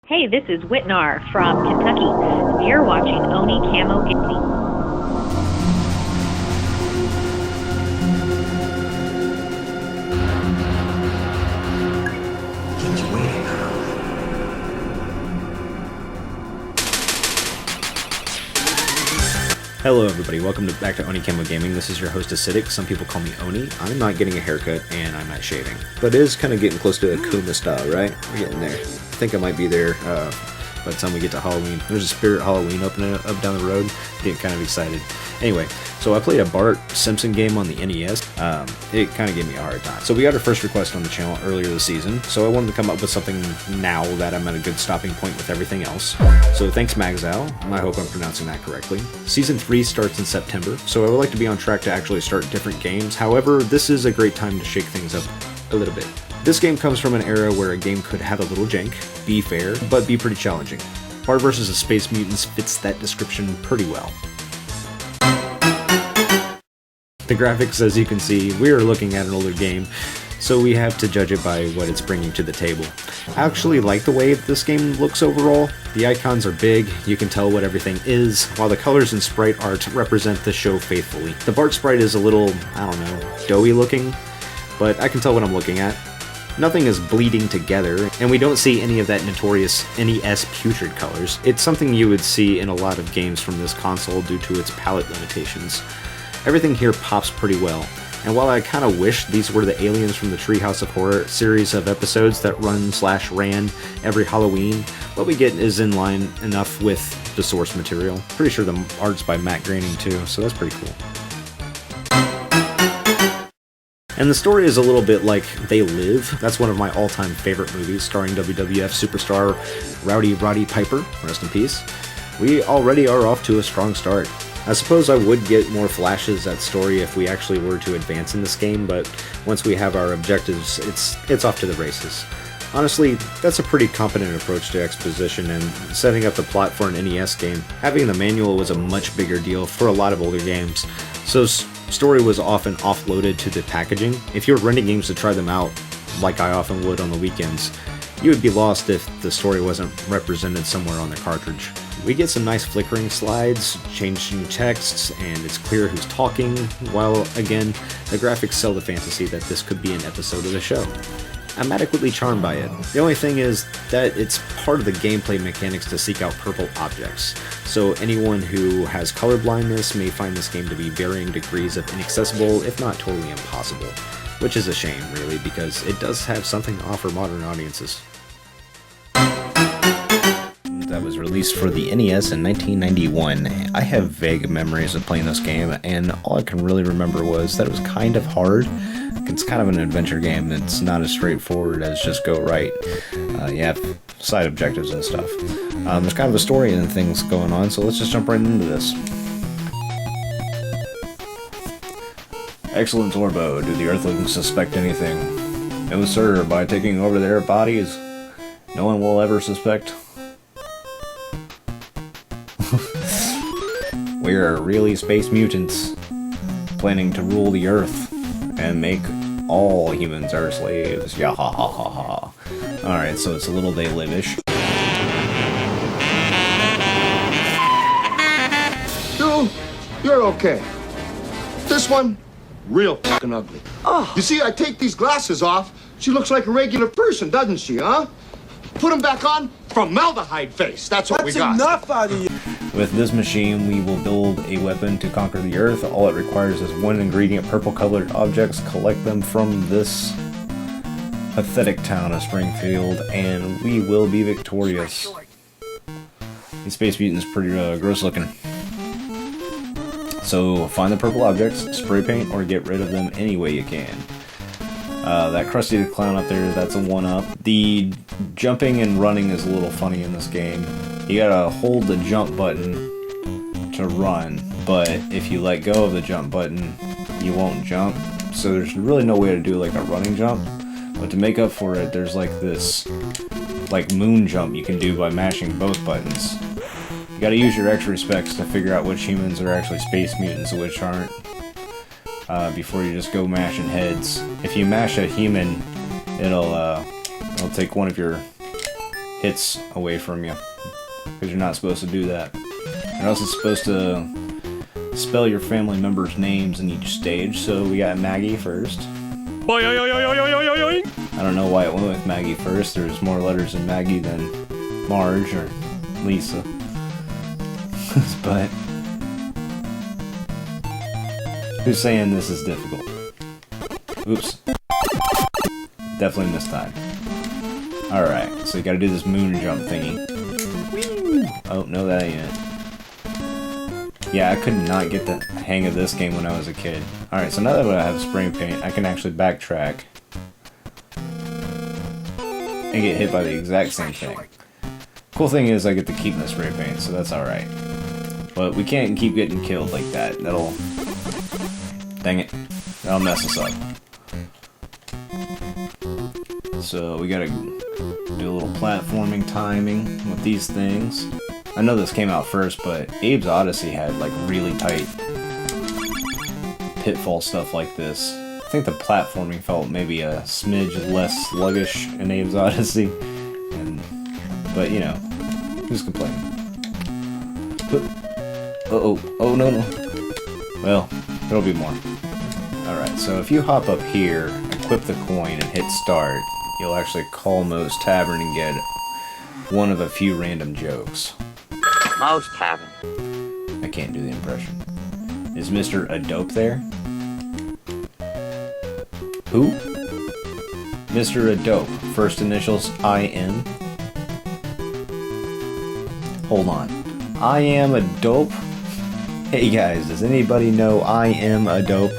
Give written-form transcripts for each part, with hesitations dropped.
Hey, this is Whitnar from Kentucky. You're watching Oni Camo Gaming. Hello everybody, welcome back to Oni Camo Gaming. This is your host Acidic. Some people call me Oni. I'm not getting a haircut and I'm not shaving. But it is kind of getting close to Akuma style, right? We're getting there. I think I might be there by the time we get to Halloween. There's a Spirit Halloween opening up down the road. Getting kind of excited. Anyway, so I played a Bart Simpson game on the NES. It kind of gave me a hard time. So we got our first request on the channel earlier this season, so I wanted to come up with something now that I'm at a good stopping point with everything else. So thanks Magzal, I hope I'm pronouncing that correctly. Season 3 starts in September, so I would like to be on track to actually start different games. However, this is a great time to shake things up a little bit. This game comes from an era where a game could have a little jank, be fair, but be pretty challenging. Bart vs. the Space Mutants fits that description pretty well. The graphics, as you can see, we are looking at an older game, so we have to judge it by what it's bringing to the table. I actually like the way this game looks overall. The icons are big, you can tell what everything is, while the colors and sprite art represent the show faithfully. The Bart sprite is a little, I don't know, doughy looking, but I can tell what I'm looking at. Nothing is bleeding together, and we don't see any of that notorious NES putrid colors. It's something you would see in a lot of games from this console due to its palette limitations. Everything here pops pretty well, and while I kinda wish these were the aliens from the Treehouse of Horror series of episodes that ran every Halloween, what we get is in line enough with the source material. Pretty sure the art's by Matt Groening too, so that's pretty cool. And the story is a little bit like They Live. That's one of my all-time favorite movies, starring WWF superstar Rowdy Roddy Piper, rest in peace. We already are off to a strong start. I suppose I would get more flashes at story if we actually were to advance in this game, but once we have our objectives, it's off to the races. Honestly, that's a pretty competent approach to exposition and setting up the plot for an NES game. Having the manual was a much bigger deal for a lot of older games, so story was often offloaded to the packaging. If you're renting games to try them out, like I often would on the weekends, you would be lost if the story wasn't represented somewhere on the cartridge. We get some nice flickering slides, changing texts, and it's clear who's talking, while again, the graphics sell the fantasy that this could be an episode of the show. I'm adequately charmed by it. The only thing is that it's part of the gameplay mechanics to seek out purple objects, so anyone who has color blindness may find this game to be varying degrees of inaccessible, if not totally impossible, which is a shame really, because it does have something to offer modern audiences. That was released for the NES in 1991. I have vague memories of playing this game, and all I can really remember was that it was kind of hard. It's kind of an adventure game. It's not as straightforward as just go right. You have side objectives and stuff. There's kind of a story and things going on, so let's just jump right into this. Excellent Orbo, do the Earthlings suspect anything? No sir, by taking over their bodies, no one will ever suspect. We're really space mutants, planning to rule the Earth and make all humans our slaves. Yahahaha. Alright, so it's a little They Live-ish. Dude, you're okay. This one, real fucking ugly. Oh. You see, I take these glasses off, she looks like a regular person, doesn't she, huh? Put them back on, formaldehyde face. That's what we got. That's enough out of you. With this machine, we will build a weapon to conquer the Earth. All it requires is one ingredient, purple-colored objects. Collect them from this pathetic town of Springfield, and we will be victorious. These Space Mutants pretty gross looking. So find the purple objects, spray paint, or get rid of them any way you can. That Krusty the Clown up there, that's a 1-up. The jumping and running is a little funny in this game. You gotta hold the jump button to run, but if you let go of the jump button, you won't jump. So there's really no way to do like a running jump. But to make up for it, there's like this like moon jump you can do by mashing both buttons. You gotta use your extra specs to figure out which humans are actually space mutants and which aren't. Before you just go mashing heads. If you mash a human, it'll take one of your hits away from you. Because you're not supposed to do that. You're also supposed to spell your family members' names in each stage, so we got Maggie first. I don't know why it went with Maggie first. There's more letters in Maggie than Marge or Lisa. But who's saying this is difficult? Oops. Definitely missed time. Alright, so you gotta do this moon jump thingy. Oh, no, that ain't it. Yeah, I could not get the hang of this game when I was a kid. Alright, so now that I have spray paint, I can actually backtrack and get hit by the exact same thing. Cool thing is I get to keep my spray paint, so that's alright. But we can't keep getting killed like that. That'll... Dang it. That'll mess us up. So we gotta do a little platforming timing with these things. I know this came out first, but Abe's Odyssey had like really tight pitfall stuff like this. I think the platforming felt maybe a smidge less sluggish in Abe's Odyssey. But you know, who's complaining? Uh-oh, oh no. Well, there'll be more. Alright, so if you hop up here, equip the coin, and hit start, you'll actually call Moe's Tavern and get one of a few random jokes. Moe's Tavern. I can't do the impression. Is Mr. Adope there? Who? Mr. Adope. First initials I-M. Hold on. I am a dope? Hey guys, does anybody know I am a dope?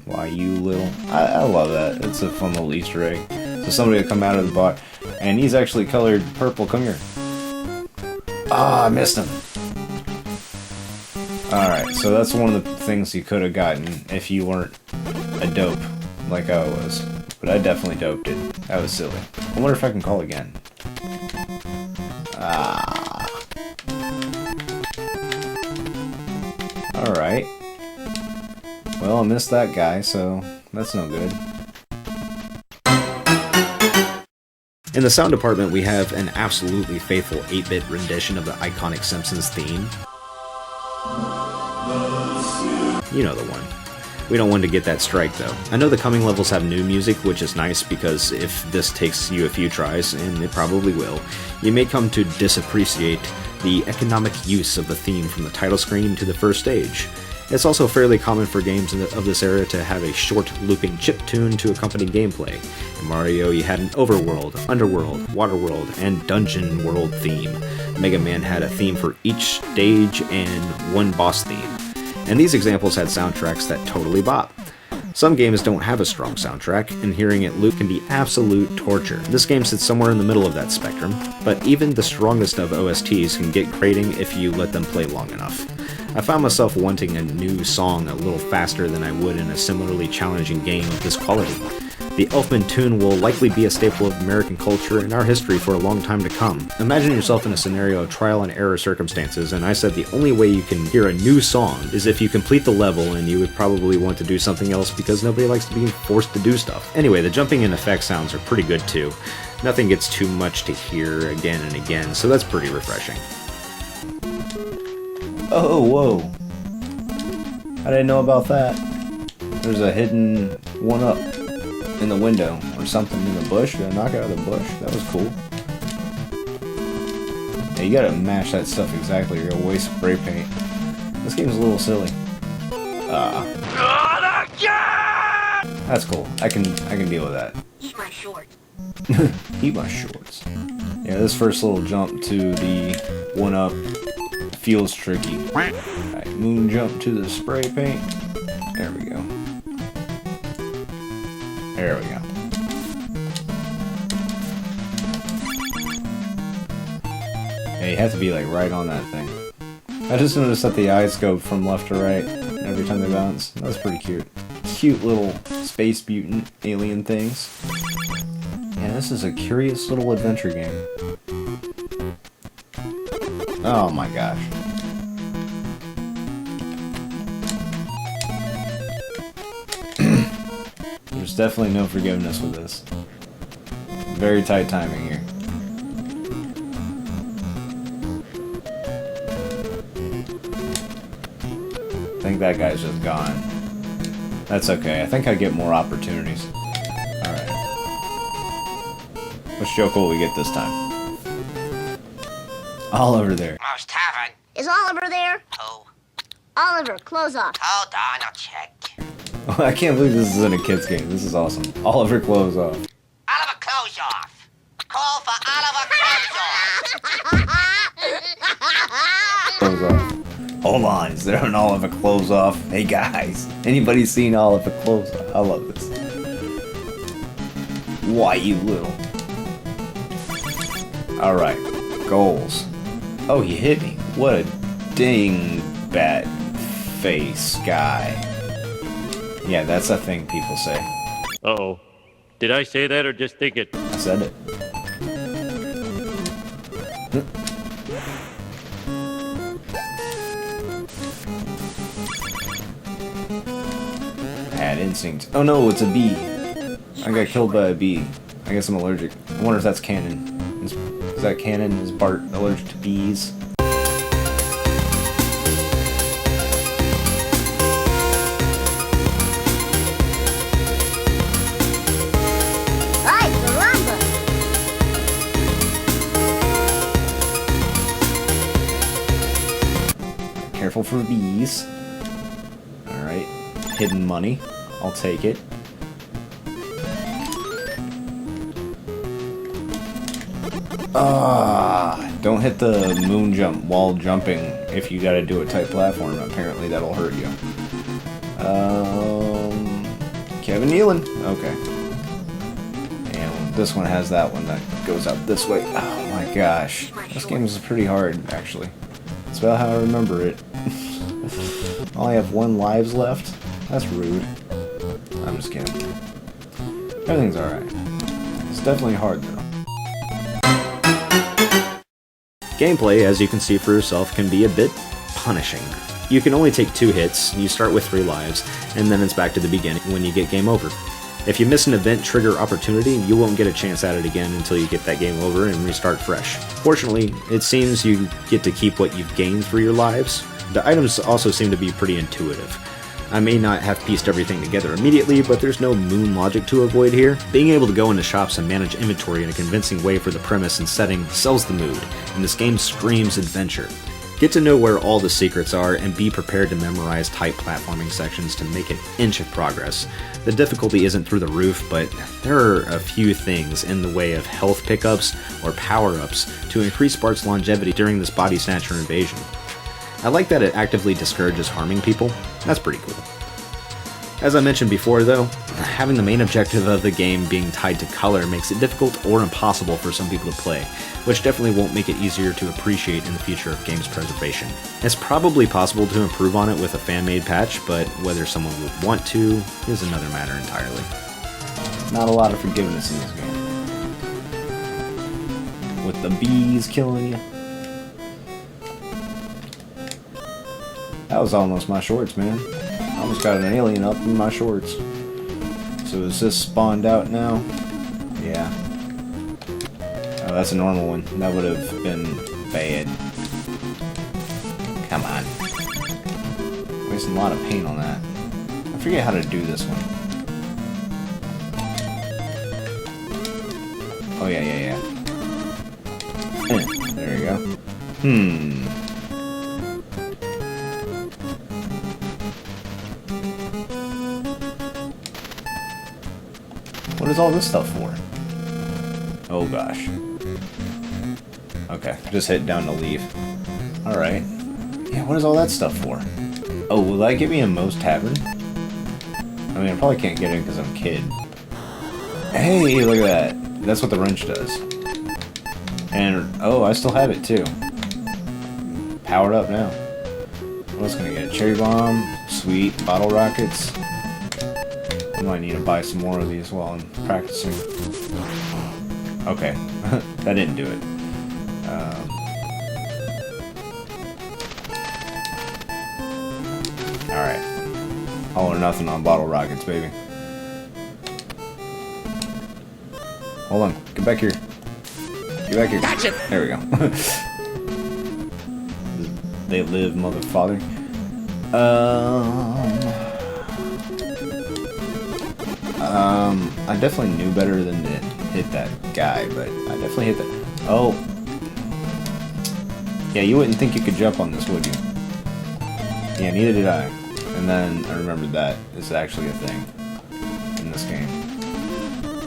Why you little... I love that. It's a fun little Easter egg. So somebody will come out of the bar, and he's actually colored purple. Come here. Ah, I missed him. Alright, so that's one of the things you could have gotten if you weren't a dope, like I was. But I definitely doped it. That was silly. I wonder if I can call again. Ah. Alright. Well, I missed that guy, so that's no good. In the sound department, we have an absolutely faithful 8-bit rendition of the iconic Simpsons theme. You know the one. We don't want to get that strike, though. I know the coming levels have new music, which is nice, because if this takes you a few tries, and it probably will, you may come to disappreciate the economic use of the theme from the title screen to the first stage. It's also fairly common for games of this era to have a short, looping chip tune to accompany gameplay. In Mario, you had an overworld, underworld, waterworld, and dungeon world theme. Mega Man had a theme for each stage and one boss theme. And these examples had soundtracks that totally bop. Some games don't have a strong soundtrack, and hearing it loop can be absolute torture. This game sits somewhere in the middle of that spectrum, but even the strongest of OSTs can get grating if you let them play long enough. I found myself wanting a new song a little faster than I would in a similarly challenging game of this quality. The Elfman tune will likely be a staple of American culture and our history for a long time to come. Imagine yourself in a scenario of trial and error circumstances, and I said the only way you can hear a new song is if you complete the level, and you would probably want to do something else because nobody likes to be forced to do stuff. Anyway, the jumping and effect sounds are pretty good too. Nothing gets too much to hear again and again, so that's pretty refreshing. Oh, whoa. I didn't know about that. There's a hidden one-up in the window, or something in the bush. Did I knock out of the bush? That was cool. Yeah, you gotta mash that stuff exactly, or you're gonna waste spray paint. This game's a little silly. That's cool. I can deal with that. Eat my shorts. Eat my shorts. Yeah, this first little jump to the one-up feels tricky. Alright, moon jump to the spray paint. There we go. There we go. Yeah, you have to be like right on that thing. I just noticed that the eyes go from left to right every time they bounce. That's pretty cute. Cute little space mutant alien things. Yeah, this is a curious little adventure game. Oh my gosh. There's definitely no forgiveness with this. Very tight timing here. I think that guy's just gone. That's okay. I think I get more opportunities. Alright. Which joke will we get this time? Oliver there. Mouse Tavern. Is Oliver there? Who? Oliver, close off. Hold on, I'll check. I can't believe this is in a kid's game. This is awesome. Oliver close off. Oliver, close off. Call for Oliver, close off. Close off. Hold on, is there an Oliver close off? Hey guys, anybody seen Oliver close off? I love this. Why you little? Alright, goals. Oh, he hit me. What a ding bat face guy. Yeah, that's a thing people say. Uh-oh. Did I say that or just think it? I said it. Had instinct. Oh no, it's a bee. I got killed by a bee. I guess I'm allergic. I wonder if that's canon. Is that canon? Is Bart allergic to bees? Ay, caramba! Careful for bees. Alright. Hidden money. I'll take it. Don't hit the moon jump while jumping if you gotta do a tight platform. Apparently that'll hurt you. Kevin Nealon. Okay. And this one has that one that goes up this way. Oh my gosh. This game is pretty hard, actually. That's about how I remember it. I only have 1 lives left? That's rude. I'm just kidding. Everything's alright. It's definitely hard, though. Gameplay, as you can see for yourself, can be a bit punishing. You can only take 2 hits, you start with 3 lives, and then it's back to the beginning when you get game over. If you miss an event trigger opportunity, you won't get a chance at it again until you get that game over and restart fresh. Fortunately, it seems you get to keep what you've gained through your lives. The items also seem to be pretty intuitive. I may not have pieced everything together immediately, but there's no moon logic to avoid here. Being able to go into shops and manage inventory in a convincing way for the premise and setting sells the mood, and this game screams adventure. Get to know where all the secrets are, and be prepared to memorize tight platforming sections to make an inch of progress. The difficulty isn't through the roof, but there are a few things in the way of health pickups or power-ups to increase Bart's longevity during this body snatcher invasion. I like that it actively discourages harming people. That's pretty cool. As I mentioned before though, having the main objective of the game being tied to color makes it difficult or impossible for some people to play, which definitely won't make it easier to appreciate in the future of games preservation. It's probably possible to improve on it with a fan-made patch, but whether someone would want to is another matter entirely. Not a lot of forgiveness in this game. With the bees killing you. That was almost my shorts, man. I almost got an alien up in my shorts. So is this spawned out now? Yeah. Oh, that's a normal one. That would have been bad. Come on. Wasting a lot of paint on that. I forget how to do this one. Oh, yeah. There we go. What is all this stuff for? Oh gosh. Okay, just hit down to leave. Alright. Yeah, what is all that stuff for? Oh, will that get me in Moe's Tavern? I mean, I probably can't get in because I'm a kid. Hey, look at that. That's what the wrench does. And, oh, I still have it too. Powered up now. What else can I get? Cherry bomb, sweet, bottle rockets. I might need to buy some more of these while I'm practicing. Okay, that didn't do it. Alright. All or nothing on bottle rockets, baby. Hold on, Get back here. Get back here. Gotcha. There we go. They live, motherfather. I definitely knew better than to hit that guy, but I definitely hit that. Oh. Yeah, you wouldn't think you could jump on this, would you? Yeah, neither did I. And then I remembered that is actually a thing in this game.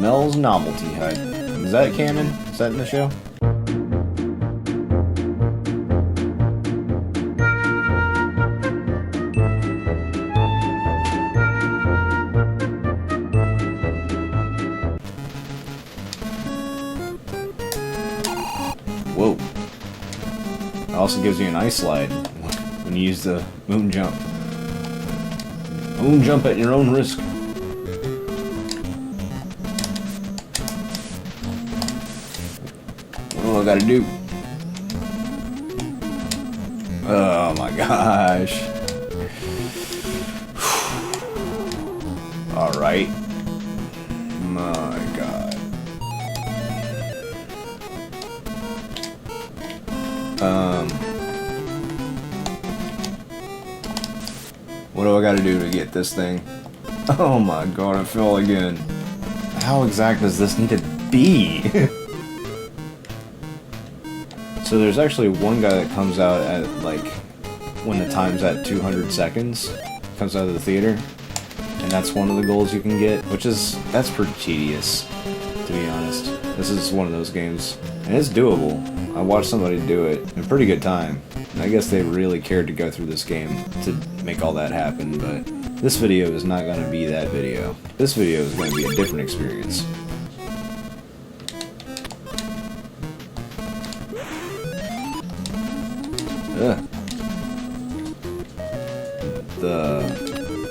Mel's Novelty Hut. Is that canon? Is that in the show? Whoa. It also gives you an ice slide when you use the moon jump. Moon jump at your own risk. What do I gotta do? Oh my gosh. Alright. My god. What do I gotta do to get this thing? Oh my god, I fell again. How exact does this need to be? So there's actually one guy that comes out at, like, when the time's at 200 seconds, comes out of the theater, and that's one of the goals you can get, that's pretty tedious, to be honest. This is one of those games, and it's doable. I watched somebody do it in a pretty good time, and I guess they really cared to go through this game to make all that happen, but this video is not going to be that video. This video is going to be a different experience. Ugh.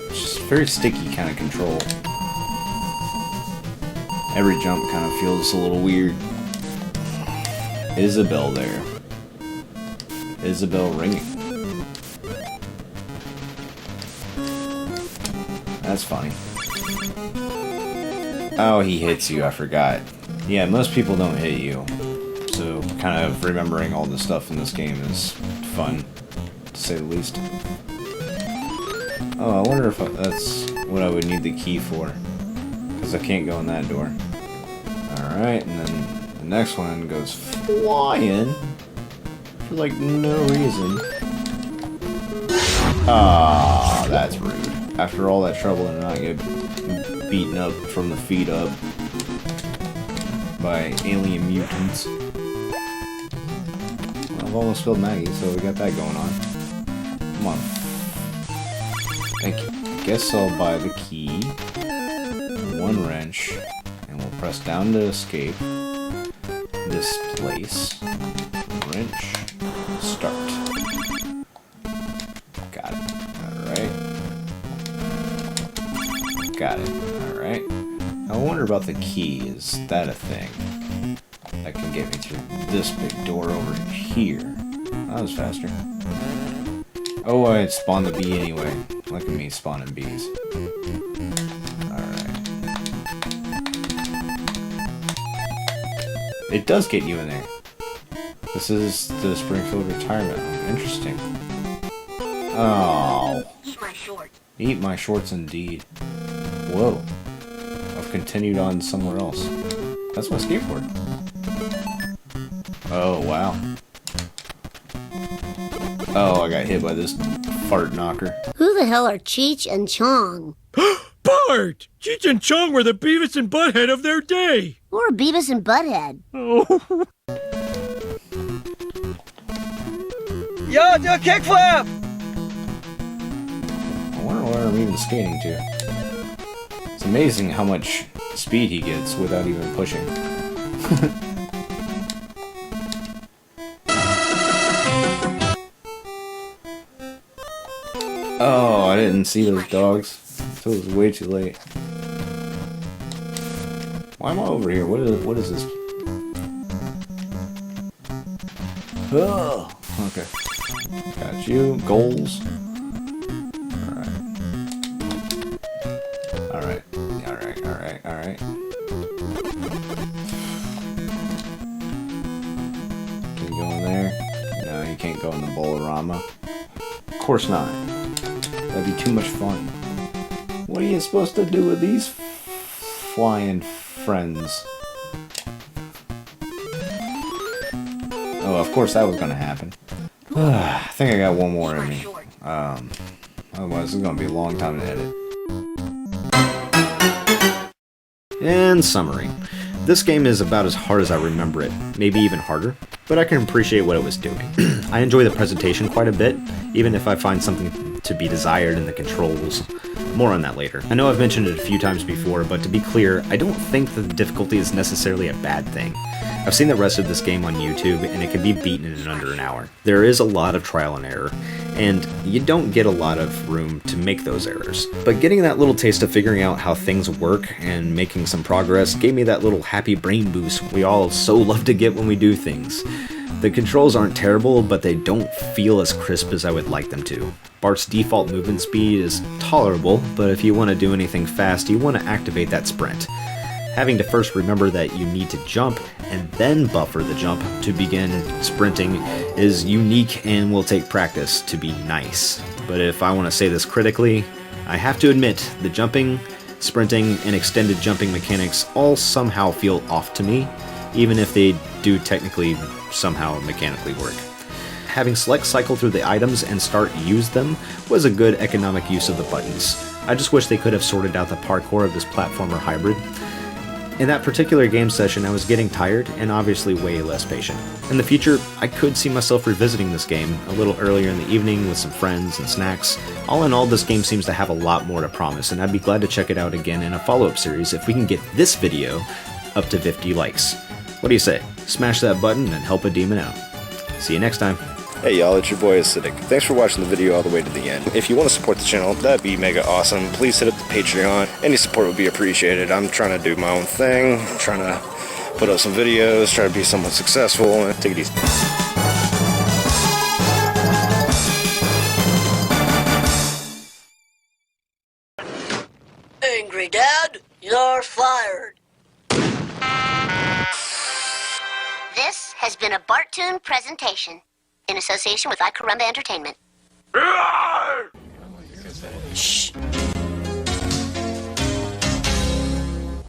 It's just very sticky kind of control. Every jump kind of feels a little weird. Is a bell there? Is a bell ringing? That's funny. Oh, he hits you, I forgot. Yeah, most people don't hit you. So, kind of remembering all the stuff in this game is fun, to say the least. Oh, I wonder if that's what I would need the key for. Because I can't go in that door. Alright, and then the next one goes flying for like no reason. Ah, that's rude. After all that trouble and not get beaten up from the feet up by alien mutants. Well, I've almost killed Maggie, so we got that going on. Come on. I guess I'll buy the key, one wrench, and we'll press down to escape this place. Wrench, start. Got it. Alright. Got it. Alright. I wonder about the key. Is that a thing that can get me through this big door over here? That was faster. Oh, I had spawned the bee anyway. Look at me spawning bees. Alright. It does get you in there. This is the Springfield retirement home. Interesting. Oh. Eat my shorts. Eat my shorts indeed. Whoa. I've continued on somewhere else. That's my skateboard. Oh, wow. Oh, I got hit by this fart knocker. Who the hell are Cheech and Chong? Bart! Cheech and Chong were the Beavis and Butthead of their day! Or Beavis and Butthead? Oh. Yo, do a kickflip! I wonder where I'm even skating to. It's amazing how much speed he gets without even pushing. Oh, I didn't see those dogs. So it was way too late. Why am I over here? What is this? Oh, okay. Got you. Goals. Alright. Alright. can't go in the Bolorama. Of course not. That'd be too much fun. What are you supposed to do with these flying friends? Oh, of course that was gonna happen. I think I got one more in me. Otherwise, it's gonna be a long time to edit. In summary, this game is about as hard as I remember it, maybe even harder, but I can appreciate what it was doing. I enjoy the presentation quite a bit, even if I find something to be desired in the controls. More on that later. I know I've mentioned it a few times before, but to be clear, I don't think that the difficulty is necessarily a bad thing. I've seen the rest of this game on YouTube, and it can be beaten in under an hour. There is a lot of trial and error, and you don't get a lot of room to make those errors. But getting that little taste of figuring out how things work and making some progress gave me that little happy brain boost we all so love to get when we do things. The controls aren't terrible, but they don't feel as crisp as I would like them to. Bart's default movement speed is tolerable, but if you want to do anything fast, you want to activate that sprint. Having to first remember that you need to jump and then buffer the jump to begin sprinting is unique and will take practice to be nice. But if I want to say this critically, I have to admit the jumping, sprinting, and extended jumping mechanics all somehow feel off to me, even if they do technically somehow mechanically work. Having select cycle through the items and start use them was a good economic use of the buttons. I just wish they could have sorted out the parkour of this platformer hybrid. In that particular game session, I was getting tired and obviously way less patient. In the future, I could see myself revisiting this game a little earlier in the evening with some friends and snacks. All in all, this game seems to have a lot more to promise, and I'd be glad to check it out again in a follow-up series if we can get this video up to 50 likes. What do you say? Smash that button and help a demon out. See you next time. Hey y'all, it's your boy Acidic. Thanks for watching the video all the way to the end. If you want to support the channel, that'd be mega awesome. Please hit up the Patreon. Any support would be appreciated. I'm trying to do my own thing. I'm trying to put up some videos, try to be somewhat successful. Take it easy. Angry Dad, you're fired. This has been a Bartoon presentation in association with iCarumba Entertainment. Shh.